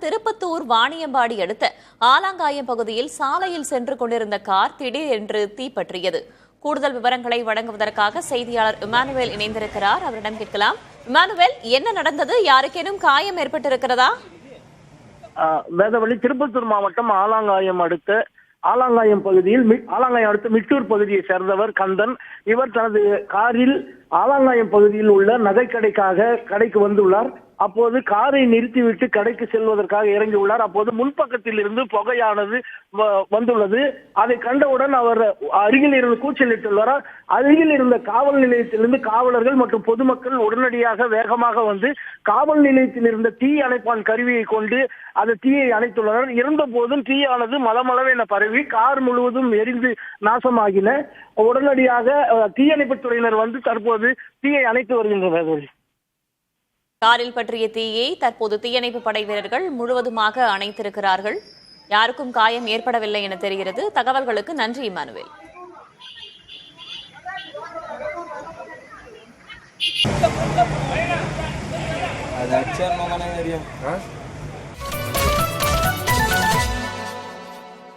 திருப்பத்தூர் வாணியம்பாடி அடுத்த ஆலாங்காயம் பகுதியில் சாலையில் சென்று கொண்டிருந்த கார் திடீரென்று தீப்பற்றியது. கூடுதல் விவரங்களை வழங்குவதற்காக செய்தியாளர் இமானுவேல் இணைந்திருக்கிறார். அவரிடம் கேட்கலாம். இமானுவேல், என்ன நடந்தது? யாருக்கேனும் காயம் ஏற்பட்டிருக்கிறதா? வேதவழி திருப்பத்தூர் மாவட்டம் ஆலாங்காயம் பகுதியில் ஆலாங்காயம் அடுத்த மிட்டூர் பகுதியை சேர்ந்தவர் கந்தன். இவர் தனது காரில் ஆலாங்காயம் பகுதியில் உள்ள நகை கடைக்கு வந்துள்ளார். அப்போது காரை நிறுத்திவிட்டு கடைக்கு செல்வதற்காக இறங்கியுள்ளார். அப்போது முன்பக்கத்தில் இருந்து புகையானது வந்துள்ளது. அதை கண்டவுடன் அவர் அருகில் இருந்து கூச்சலிட்டுள்ளார். அருகில் இருந்த காவல் நிலையத்திலிருந்து காவலர்கள் மற்றும் பொதுமக்கள் உடனடியாக வேகமாக வந்து காவல் நிலையத்தில் இருந்த தீ அணைப்பான் கருவியை கொண்டு அந்த தீயை அணைத்துள்ளனர். இருந்த போதும் தீயானது மளமளவென பரவி கார் முழுவதும் எரிந்து நாசமாகின. உடனடியாக தீயணைப்புத் துறையினர் வந்து தற்போது தீயை அணைத்து வருகின்றனர். காரில் பற்றிய தீயை தற்போது தீயணைப்பு படை வீரர்கள் முழுவதுமாக அணைத்திருக்கிறார்கள். யாருக்கும் காயம் ஏற்படவில்லை என தெரிகிறது. தகவல்களுக்கு நன்றி இமானுவேல். அது